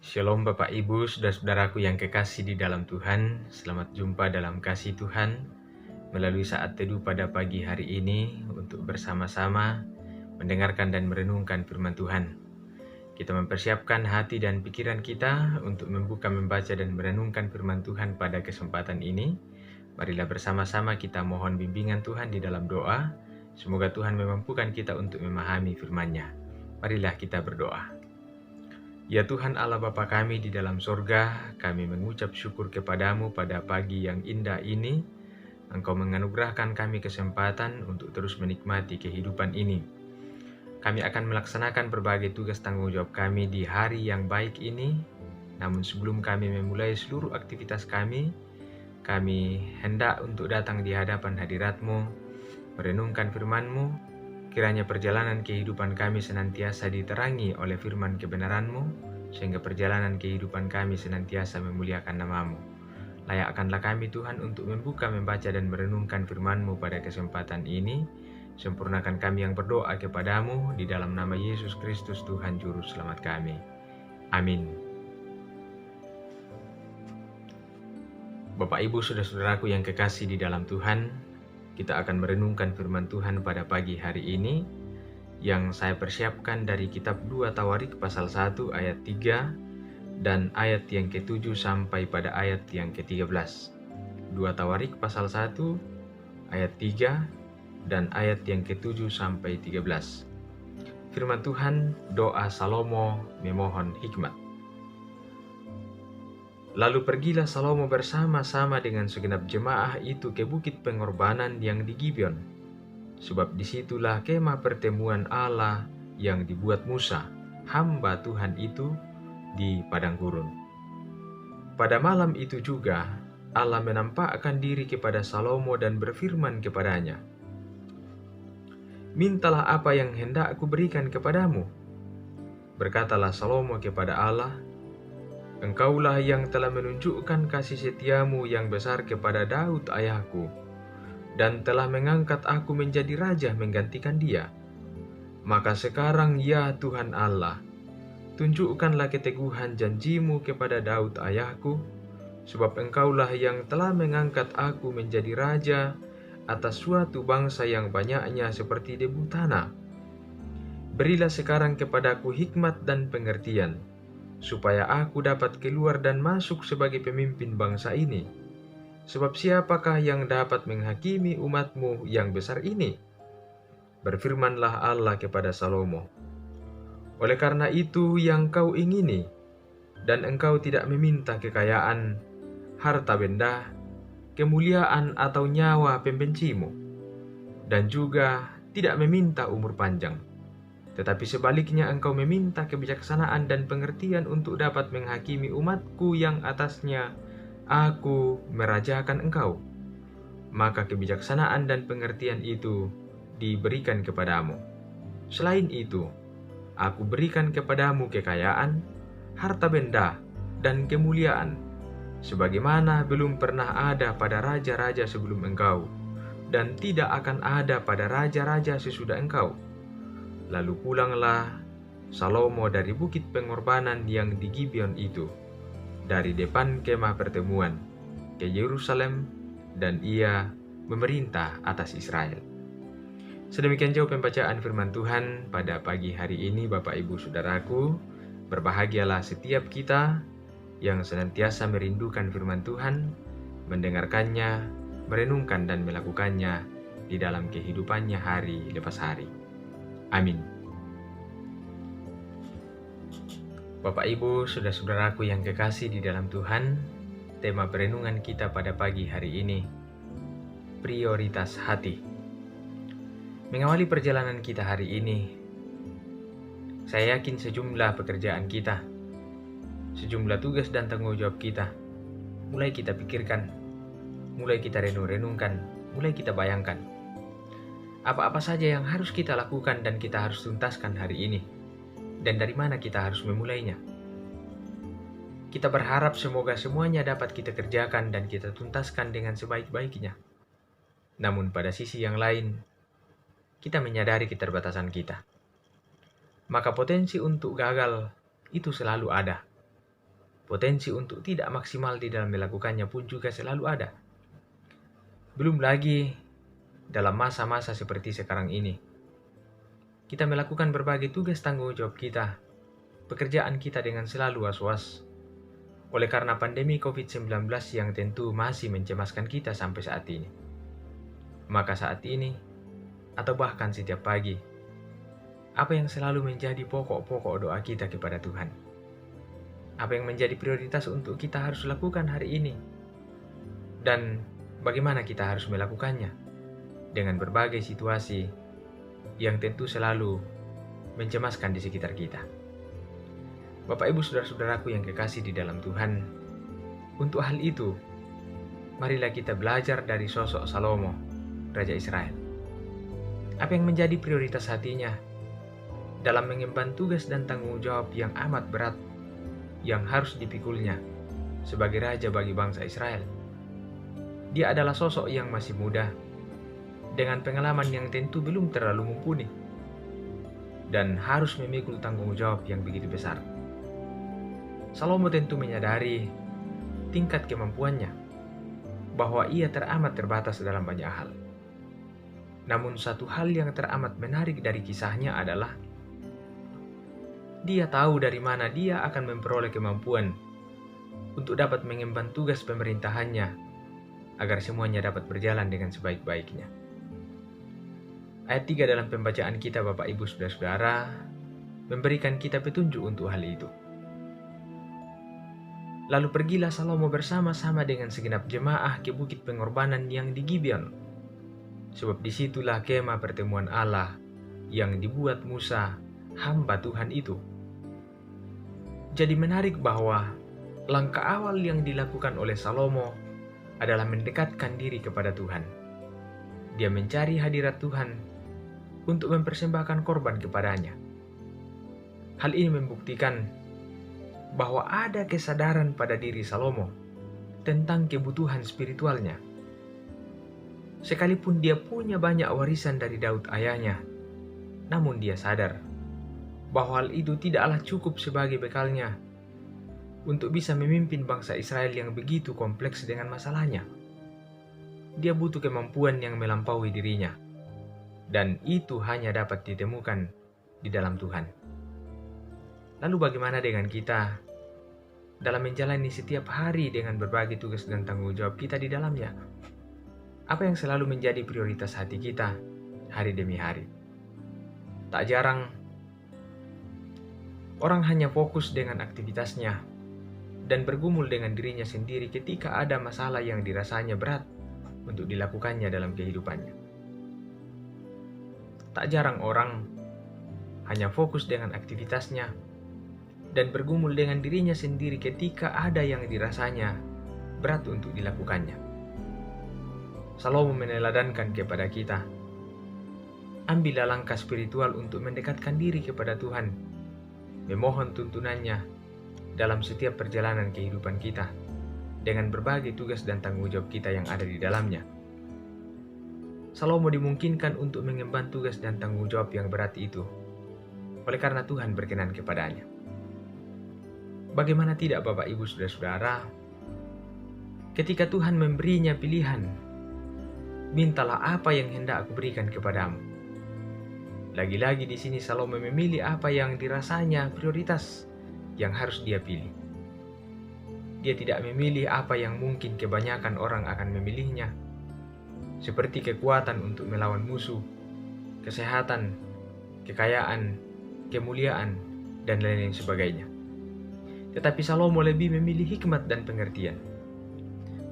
Shalom Bapak Ibu, saudara-saudaraku yang kekasih di dalam Tuhan. Selamat jumpa dalam kasih Tuhan melalui saat teduh pada pagi hari ini untuk bersama-sama mendengarkan dan merenungkan firman Tuhan. Kita mempersiapkan hati dan pikiran kita untuk membuka, membaca, dan merenungkan firman Tuhan pada kesempatan ini. Marilah bersama-sama kita mohon bimbingan Tuhan di dalam doa. Semoga Tuhan memampukan kita untuk memahami firman-Nya. Marilah kita berdoa. Ya Tuhan Allah Bapa kami di dalam sorga, kami mengucap syukur kepadamu pada pagi yang indah ini. Engkau menganugerahkan kami kesempatan untuk terus menikmati kehidupan ini. Kami akan melaksanakan berbagai tugas tanggung jawab kami di hari yang baik ini. Namun sebelum kami memulai seluruh aktivitas kami hendak untuk datang di hadapan hadirat-Mu, merenungkan firman-Mu. Kiranya perjalanan kehidupan kami senantiasa diterangi oleh firman kebenaran-Mu, sehingga perjalanan kehidupan kami senantiasa memuliakan nama-Mu. Layakkanlah kami Tuhan untuk membuka, membaca, dan merenungkan firman-Mu pada kesempatan ini. Sempurnakan kami yang berdoa kepadamu di dalam nama Yesus Kristus Tuhan Juru Selamat kami. Amin. Bapak Ibu saudara-saudaraku yang kekasih di dalam Tuhan, kita akan merenungkan firman Tuhan pada pagi hari ini yang saya persiapkan dari kitab 2 Tawarik pasal 1 ayat 3 dan ayat yang ke-7 sampai pada ayat yang ke-13. 2 Tawarik pasal 1 ayat 3 dan ayat yang ke-7 sampai 13. Firman Tuhan, doa Salomo memohon hikmat. Lalu pergilah Salomo bersama-sama dengan segenap jemaah itu ke bukit pengorbanan yang di Gibeon, sebab disitulah kemah pertemuan Allah yang dibuat Musa, hamba Tuhan itu, di padang gurun. Pada malam itu juga Allah menampakkan diri kepada Salomo dan berfirman kepadanya, "Mintalah apa yang hendak aku berikan kepadamu." Berkatalah Salomo kepada Allah, "Engkaulah yang telah menunjukkan kasih setiamu yang besar kepada Daud ayahku, dan telah mengangkat aku menjadi raja menggantikan dia. Maka sekarang ya Tuhan Allah, tunjukkanlah keteguhan janjimu kepada Daud ayahku, sebab engkaulah yang telah mengangkat aku menjadi raja atas suatu bangsa yang banyaknya seperti debu tanah. Berilah sekarang kepadaku hikmat dan pengertian, supaya aku dapat keluar dan masuk sebagai pemimpin bangsa ini. Sebab siapakah yang dapat menghakimi umatmu yang besar ini?" Berfirmanlah Allah kepada Salomo, "Oleh karena itu yang kau ingini, dan engkau tidak meminta kekayaan, harta benda, kemuliaan atau nyawa pembencimu, dan juga tidak meminta umur panjang. Tetapi sebaliknya engkau meminta kebijaksanaan dan pengertian untuk dapat menghakimi umatku yang atasnya aku merajakan engkau. Maka kebijaksanaan dan pengertian itu diberikan kepadamu. Selain itu, aku berikan kepadamu kekayaan, harta benda, dan kemuliaan, sebagaimana belum pernah ada pada raja-raja sebelum engkau, dan tidak akan ada pada raja-raja sesudah engkau." Lalu pulanglah Salomo dari bukit pengorbanan yang di Gibeon itu, dari depan kemah pertemuan, ke Yerusalem, dan ia memerintah atas Israel. Sedemikian jauh pembacaan firman Tuhan pada pagi hari ini, Bapak Ibu Saudaraku. Berbahagialah setiap kita yang senantiasa merindukan firman Tuhan, mendengarkannya, merenungkan dan melakukannya di dalam kehidupannya hari lepas hari. Amin. Bapak Ibu, saudara-saudaraku yang kekasih di dalam Tuhan, tema perenungan kita pada pagi hari ini, prioritas hati. Mengawali perjalanan kita hari ini, saya yakin sejumlah pekerjaan kita, sejumlah tugas dan tanggung jawab kita, mulai kita pikirkan, mulai kita renung-renungkan, mulai kita bayangkan. Apa-apa saja yang harus kita lakukan dan kita harus tuntaskan hari ini, dan dari mana kita harus memulainya. Kita berharap semoga semuanya dapat kita kerjakan dan kita tuntaskan dengan sebaik-baiknya. Namun pada sisi yang lain, kita menyadari keterbatasan kita. Maka potensi untuk gagal itu selalu ada. potensi untuk tidak maksimal di dalam melakukannya pun juga selalu ada. Belum lagi dalam masa-masa seperti sekarang ini, kita melakukan berbagai tugas tanggung jawab kita, pekerjaan kita dengan selalu was-was, oleh karena pandemi COVID-19 yang tentu masih mencemaskan kita sampai saat ini. Maka saat ini, atau bahkan setiap pagi, apa yang selalu menjadi pokok-pokok doa kita kepada Tuhan? Apa yang menjadi prioritas untuk kita harus lakukan hari ini? Dan bagaimana kita harus melakukannya? Dengan berbagai situasi yang tentu selalu mencemaskan di sekitar kita. Bapak Ibu saudara-saudaraku yang kekasih di dalam Tuhan, untuk hal itu, marilah kita belajar dari sosok Salomo, Raja Israel. Apa yang menjadi prioritas hatinya dalam mengemban tugas dan tanggung jawab yang amat berat yang harus dipikulnya sebagai raja bagi bangsa Israel. Dia adalah sosok yang masih muda, dengan pengalaman yang tentu belum terlalu mumpuni, dan harus memikul tanggung jawab yang begitu besar. Salomo tentu menyadari tingkat kemampuannya, bahwa ia teramat terbatas dalam banyak hal. Namun satu hal yang teramat menarik dari kisahnya adalah dia tahu dari mana dia akan memperoleh kemampuan untuk dapat mengemban tugas pemerintahannya agar semuanya dapat berjalan dengan sebaik-baiknya. Ayat 3 dalam pembacaan kita Bapak Ibu Saudara-saudara memberikan kita petunjuk untuk hal itu. Lalu pergilah Salomo bersama-sama dengan segenap jemaah ke bukit pengorbanan yang di Gibeon, sebab disitulah kemah pertemuan Allah yang dibuat Musa, hamba Tuhan itu. Jadi menarik bahwa langkah awal yang dilakukan oleh Salomo adalah mendekatkan diri kepada Tuhan. Dia mencari hadirat Tuhan untuk mempersembahkan korban kepadanya. Hal ini membuktikan bahwa ada kesadaran pada diri Salomo tentang kebutuhan spiritualnya. Sekalipun dia punya banyak warisan dari Daud ayahnya, namun dia sadar bahwa hal itu tidaklah cukup sebagai bekalnya untuk bisa memimpin bangsa Israel yang begitu kompleks dengan masalahnya. Dia butuh kemampuan yang melampaui dirinya, dan itu hanya dapat ditemukan di dalam Tuhan. Lalu bagaimana dengan kita dalam menjalani setiap hari dengan berbagai tugas dan tanggung jawab kita di dalamnya? Apa yang selalu menjadi prioritas hati kita hari demi hari? Tak jarang orang hanya fokus dengan aktivitasnya dan bergumul dengan dirinya sendiri ketika ada masalah yang dirasanya berat untuk dilakukannya dalam kehidupannya. Tak jarang orang hanya fokus dengan aktivitasnya dan bergumul dengan dirinya sendiri ketika ada yang dirasanya berat untuk dilakukannya. Salomo meneladankan kepada kita, ambillah langkah spiritual untuk mendekatkan diri kepada Tuhan, memohon tuntunannya dalam setiap perjalanan kehidupan kita dengan berbagai tugas dan tanggung jawab kita yang ada di dalamnya. Salomo dimungkinkan untuk mengemban tugas dan tanggung jawab yang berat itu oleh karena Tuhan berkenan kepadanya. Bagaimana tidak Bapak Ibu Saudara-saudara, ketika Tuhan memberinya pilihan, mintalah apa yang hendak aku berikan kepadamu. Lagi-lagi di sini Salomo memilih apa yang dirasanya prioritas yang harus dia pilih. Dia tidak memilih apa yang mungkin kebanyakan orang akan memilihnya, seperti kekuatan untuk melawan musuh, kesehatan, kekayaan, kemuliaan, dan lain-lain sebagainya. Tetapi Salomo lebih memilih hikmat dan pengertian,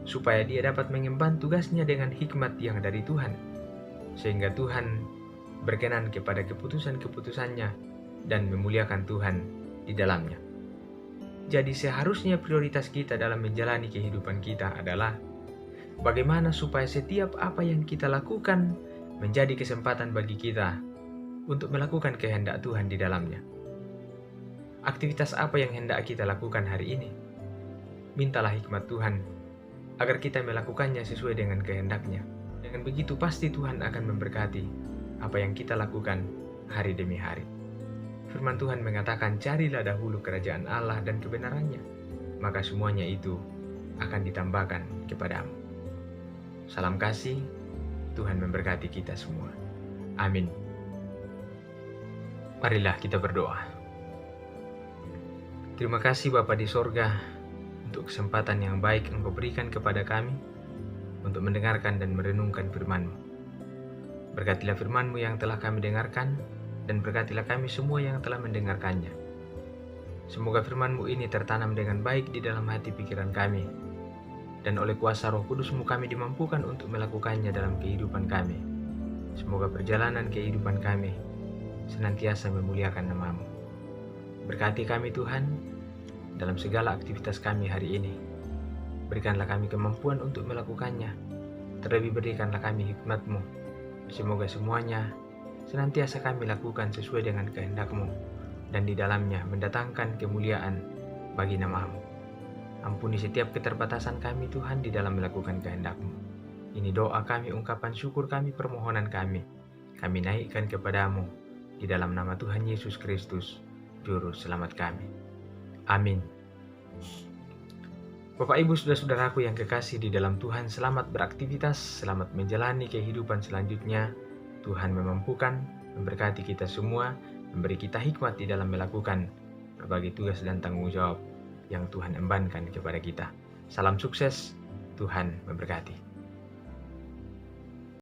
supaya dia dapat mengemban tugasnya dengan hikmat yang dari Tuhan, sehingga Tuhan berkenan kepada keputusan-keputusannya dan memuliakan Tuhan di dalamnya. Jadi seharusnya prioritas kita dalam menjalani kehidupan kita adalah bagaimana supaya setiap apa yang kita lakukan menjadi kesempatan bagi kita untuk melakukan kehendak Tuhan di dalamnya. Aktivitas apa yang hendak kita lakukan hari ini? Mintalah hikmat Tuhan agar kita melakukannya sesuai dengan kehendaknya. Dengan begitu pasti Tuhan akan memberkati apa yang kita lakukan hari demi hari. Firman Tuhan mengatakan, carilah dahulu kerajaan Allah dan kebenarannya, maka semuanya itu akan ditambahkan kepadamu. Salam kasih, Tuhan memberkati kita semua. Amin. Marilah kita berdoa. Terima kasih Bapa di sorga untuk kesempatan yang baik Engkau berikan kepada kami untuk mendengarkan dan merenungkan firman-Mu. Berkatilah firman-Mu yang telah kami dengarkan, dan berkatilah kami semua yang telah mendengarkannya. Semoga firman-Mu ini tertanam dengan baik di dalam hati pikiran kami, dan oleh kuasa Roh Kudus-Mu kami dimampukan untuk melakukannya dalam kehidupan kami. Semoga perjalanan kehidupan kami senantiasa memuliakan nama-Mu. Berkati kami Tuhan dalam segala aktivitas kami hari ini. Berikanlah kami kemampuan untuk melakukannya. Terlebih berikanlah kami hikmat-Mu. Semoga semuanya senantiasa kami lakukan sesuai dengan kehendak-Mu, dan di dalamnya mendatangkan kemuliaan bagi nama-Mu. Ampuni setiap keterbatasan kami Tuhan di dalam melakukan kehendak-Mu. Ini doa kami, ungkapan syukur kami, permohonan kami. Kami naikkan kepadamu di dalam nama Tuhan Yesus Kristus, Juru Selamat kami. Amin. Bapak Ibu saudara-saudaraku yang kekasih di dalam Tuhan, selamat beraktivitas, selamat menjalani kehidupan selanjutnya. Tuhan memampukan, memberkati kita semua, memberi kita hikmat di dalam melakukan berbagai tugas dan tanggung jawab yang Tuhan embankan kepada kita. Salam sukses, Tuhan memberkati.